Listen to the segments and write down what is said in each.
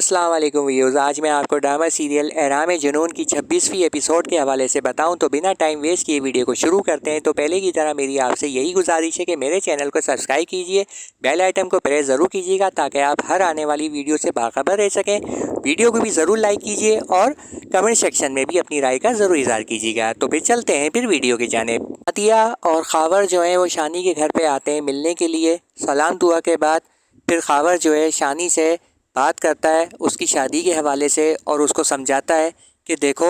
السلام علیکم ویوز، آج میں آپ کو ڈرامہ سیریل احرام جنون کی 26ویں ایپیسوڈ کے حوالے سے بتاؤں تو بنا ٹائم ویسٹ کیے ویڈیو کو شروع کرتے ہیں۔ تو پہلے کی طرح میری آپ سے یہی گزارش ہے کہ میرے چینل کو سبسکرائب کیجئے، بیل آئٹم کو پریس ضرور کیجئے گا تاکہ آپ ہر آنے والی ویڈیو سے باخبر رہ سکیں۔ ویڈیو کو بھی ضرور لائک کیجئے اور کمنٹ سیکشن میں بھی اپنی رائے کا ضرور اظہار کیجئے گا۔ تو پھر چلتے ہیں ویڈیو کی جانب۔ عطیہ اور خاور جو ہیں وہ شانی کے گھر پہ آتے ہیں ملنے کے لیے۔ سلام دعا کے بعد پھر خاور جو ہے شانی سے بات کرتا ہے اس کی شادی کے حوالے سے اور اس کو سمجھاتا ہے کہ دیکھو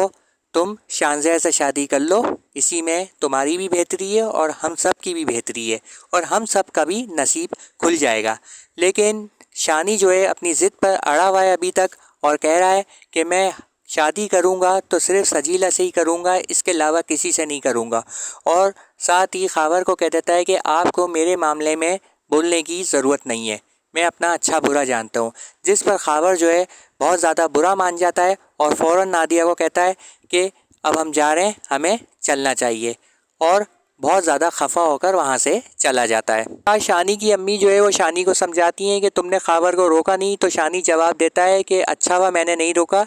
تم شانزیہ سے شادی کر لو، اسی میں تمہاری بھی بہتری ہے اور ہم سب کی بھی بہتری ہے اور ہم سب کا بھی نصیب کھل جائے گا۔ لیکن شانی جو ہے اپنی ضد پر اڑا ہوا ہے ابھی تک اور کہہ رہا ہے کہ میں شادی کروں گا تو صرف سجیلا سے ہی کروں گا، اس کے علاوہ کسی سے نہیں کروں گا، اور ساتھ ہی خاور کو کہہ دیتا ہے کہ آپ کو میرے معاملے میں بولنے کی ضرورت نہیں ہے، میں اپنا اچھا برا جانتا ہوں۔ جس پر خاور جو ہے بہت زیادہ برا مان جاتا ہے اور فوراً نادیہ کو کہتا ہے کہ اب ہم جا رہے ہیں، ہمیں چلنا چاہیے، اور بہت زیادہ خفا ہو کر وہاں سے چلا جاتا ہے۔ آج شانی کی امی جو ہے وہ شانی کو سمجھاتی ہیں کہ تم نے خاور کو روکا نہیں، تو شانی جواب دیتا ہے کہ اچھا ہوا میں نے نہیں روکا،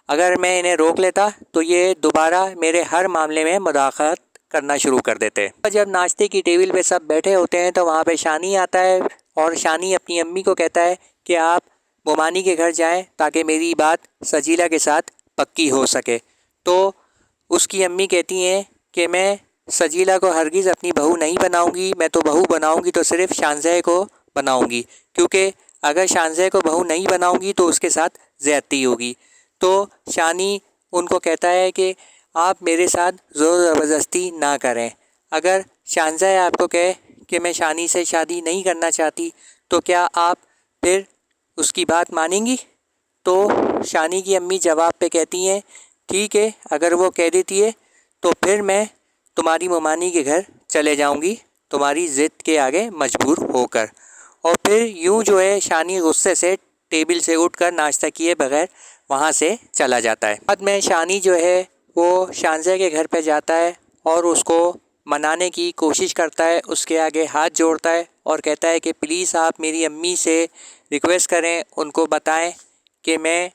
اگر میں انہیں روک لیتا تو یہ دوبارہ میرے ہر معاملے میں مداخلت کرنا شروع کر دیتے۔ جب ناشتے کی ٹیبل پہ سب بیٹھے ہوتے ہیں تو وہاں پہ شانی آتا ہے اور شانی اپنی امی کو کہتا ہے کہ آپ مومانی کے گھر جائیں تاکہ میری بات سجیلا کے ساتھ پکی ہو سکے۔ تو اس کی امی کہتی ہیں کہ میں سجیلا کو ہرگز اپنی بہو نہیں بناؤں گی، میں تو بہو بناؤں گی تو صرف شانزیہ کو بناؤں گی، کیونکہ اگر شانزیہ کو بہو نہیں بناؤں گی تو اس کے ساتھ زیادتی ہوگی۔ تو شانی ان کو کہتا ہے کہ آپ میرے ساتھ زور زبردستی نہ کریں، اگر شانزیہ آپ کو کہے کہ میں شانی سے شادی نہیں کرنا چاہتی تو کیا آپ پھر اس کی بات مانیں گی؟ تو شانی کی امی جواب پہ کہتی ہیں ٹھیک ہے، اگر وہ کہہ دیتی ہے تو پھر میں تمہاری مومانی کے گھر چلے جاؤں گی تمہاری ضد کے آگے مجبور ہو کر۔ اور پھر یوں جو ہے شانی غصے سے ٹیبل سے اٹھ کر ناشتہ کیے بغیر وہاں سے چلا جاتا ہے۔ بعد میں شانی جو ہے وہ شانزیہ کے گھر پہ جاتا ہے اور اس کو منانے کی کوشش کرتا ہے، اس کے آگے ہاتھ جوڑتا ہے اور کہتا ہے کہ پلیز آپ میری امی سے ریکویسٹ کریں، ان کو بتائیں کہ میں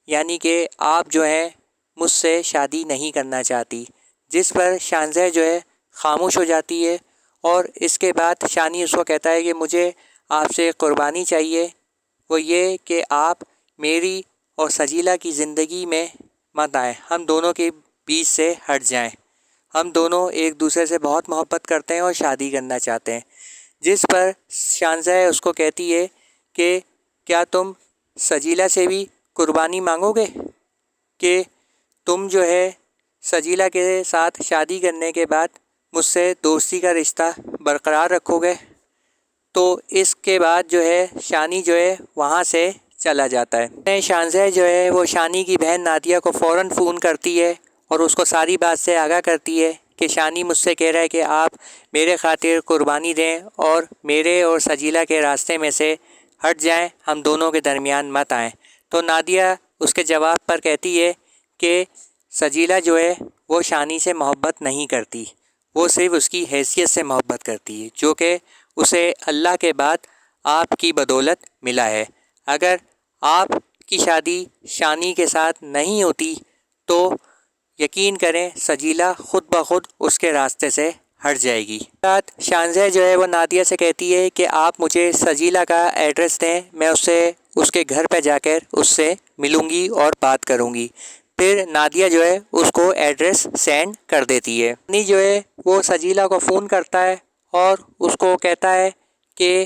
یعنی کہ آپ جو ہیں مجھ سے شادی نہیں کرنا چاہتی۔ جس پر شانزیہ جو ہے خاموش ہو جاتی ہے اور اس کے بعد شانی اس کو کہتا ہے کہ مجھے آپ سے قربانی چاہیے، وہ یہ کہ آپ میری اور سجیلا کی زندگی میں مت آئیں، ہم دونوں کے بیچ سے ہٹ جائیں، ہم دونوں ایک دوسرے سے بہت محبت کرتے ہیں اور شادی کرنا چاہتے ہیں۔ جس پر شانزیہ اس کو کہتی ہے کہ کیا تم سجیلا سے بھی قربانی مانگو گے کہ تم جو ہے سجیلا کے ساتھ شادی کرنے کے بعد مجھ سے دوستی کا رشتہ برقرار رکھو گے؟ تو اس کے بعد جو ہے شانی جو ہے وہاں سے چلا جاتا ہے۔ شانزیہ جو ہے وہ شانی کی بہن نادیہ کو فوراً فون کرتی ہے اور اس کو ساری بات سے آگاہ کرتی ہے کہ شانی مجھ سے کہہ رہا ہے کہ آپ میرے خاطر قربانی دیں اور میرے اور سجیلا کے راستے میں سے ہٹ جائیں، ہم دونوں کے درمیان مت آئیں۔ تو نادیہ اس کے جواب پر کہتی ہے کہ سجیلا جو ہے وہ شانی سے محبت نہیں کرتی، وہ صرف اس کی حیثیت سے محبت کرتی ہے، جو کہ اسے اللہ کے بعد آپ کی بدولت ملا ہے۔ اگر آپ کی شادی شانی کے ساتھ نہیں ہوتی تو یقین کریں سجیلا خود بخود اس کے راستے سے ہٹ جائے گی۔ شانزیہ جو ہے وہ نادیہ سے کہتی ہے کہ آپ مجھے سجیلا کا ایڈریس دیں، میں اس کے گھر پہ جا کر اس سے ملوں گی اور بات کروں گی۔ پھر نادیہ جو ہے اس کو ایڈریس سینڈ کر دیتی ہے۔ شانی جو ہے وہ سجیلا کو فون کرتا ہے اور اس کو کہتا ہے کہ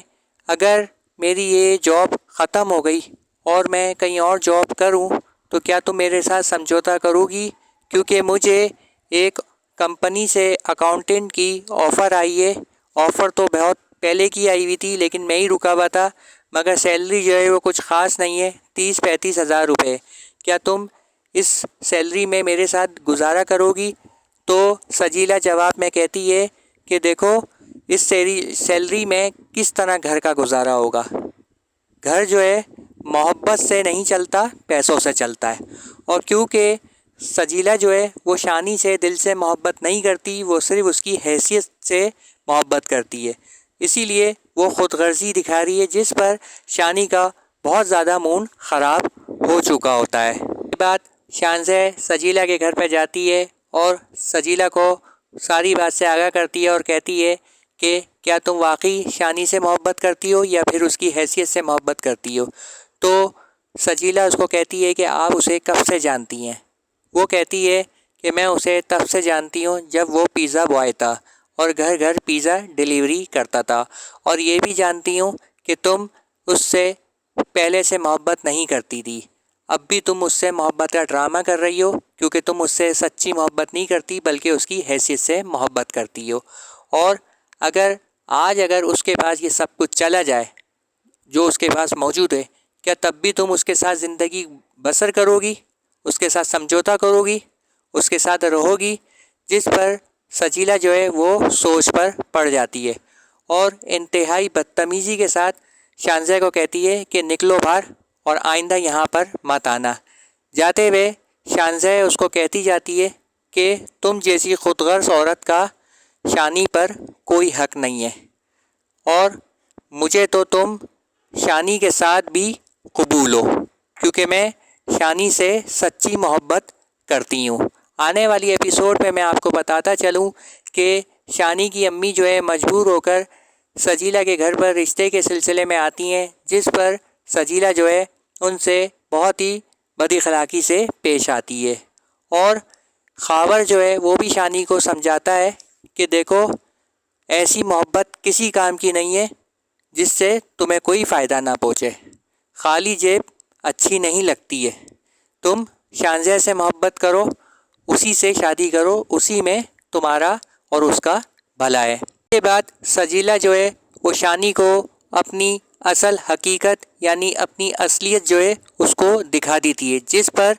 اگر میری یہ جاب ختم ہو گئی اور میں کہیں اور جاب کروں تو کیا تم میرے ساتھ سمجھوتا کرو گی، کیونکہ مجھے ایک کمپنی سے اکاؤنٹنٹ کی آفر آئی ہے، آفر تو بہت پہلے کی آئی ہوئی تھی لیکن میں ہی رکا ہوا تھا، مگر سیلری جو ہے وہ کچھ خاص نہیں ہے، 30-35 ہزار روپے، کیا تم اس سیلری میں میرے ساتھ گزارا کرو گی؟ تو سجیلا جواب میں کہتی ہے کہ دیکھو اس سیلری میں کس طرح گھر کا گزارا ہوگا، گھر جو ہے محبت سے نہیں چلتا، پیسوں سے چلتا ہے۔ اور کیونکہ سجیلا جو ہے وہ شانی سے دل سے محبت نہیں کرتی، وہ صرف اس کی حیثیت سے محبت کرتی ہے، اسی لیے وہ خود غرضی دکھا رہی ہے، جس پر شانی کا بہت زیادہ موڈ خراب ہو چکا ہوتا ہے۔ یہ بات شانزہ سجیلا کے گھر پہ جاتی ہے اور سجیلا کو ساری بات سے آگاہ کرتی ہے اور کہتی ہے کہ کیا تم واقعی شانی سے محبت کرتی ہو یا پھر اس کی حیثیت سے محبت کرتی ہو؟ تو سجیلا اس کو کہتی ہے کہ آپ اسے کب سے جانتی ہیں؟ وہ کہتی ہے کہ میں اسے تب سے جانتی ہوں جب وہ پیزا بوائے تھا اور گھر گھر پیزا ڈیلیوری کرتا تھا، اور یہ بھی جانتی ہوں کہ تم اس سے پہلے سے محبت نہیں کرتی تھی، اب بھی تم اس سے محبت کا ڈرامہ کر رہی ہو کیونکہ تم اس سے سچی محبت نہیں کرتی بلکہ اس کی حیثیت سے محبت کرتی ہو۔ اور اگر اس کے پاس یہ سب کچھ چلا جائے جو اس کے پاس موجود ہے، کیا تب بھی تم اس کے ساتھ زندگی بسر کرو گی، اس کے ساتھ سمجھوتا کرو گی، اس کے ساتھ رہو گی؟ جس پر سجیلا جو ہے وہ سوچ پر پڑ جاتی ہے اور انتہائی بدتمیزی کے ساتھ شانزہ کو کہتی ہے کہ نکلو باہر اور آئندہ یہاں پر مت آنا۔ جاتے ہوئے شانزہ اس کو کہتی جاتی ہے کہ تم جیسی خود غرض عورت کا شانی پر کوئی حق نہیں ہے، اور مجھے تو تم شانی کے ساتھ بھی قبول ہو کیونکہ میں شانی سے سچی محبت کرتی ہوں۔ آنے والی ایپیسوڈ میں آپ کو بتاتا چلوں کہ شانی کی امی جو ہے مجبور ہو کر سجیلا کے گھر پر رشتے کے سلسلے میں آتی ہیں، جس پر سجیلا جو ہے ان سے بہت ہی بد اخلاقی سے پیش آتی ہے، اور خاور جو ہے وہ بھی شانی کو سمجھاتا ہے کہ دیکھو ایسی محبت کسی کام کی نہیں ہے جس سے تمہیں کوئی فائدہ نہ پہنچے، خالی جیب اچھی نہیں لگتی ہے، تم شانزہ سے محبت کرو، اسی سے شادی کرو، اسی میں تمہارا اور اس کا بھلا ہے۔ اس کے بعد سجیلا جو ہے وہ شانی کو اپنی اصل حقیقت یعنی اپنی اصلیت جو ہے اس کو دکھا دیتی ہے، جس پر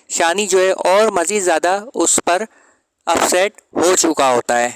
شانی جو ہے اور مزید زیادہ اس پر اپسیٹ ہو چکا ہوتا ہے۔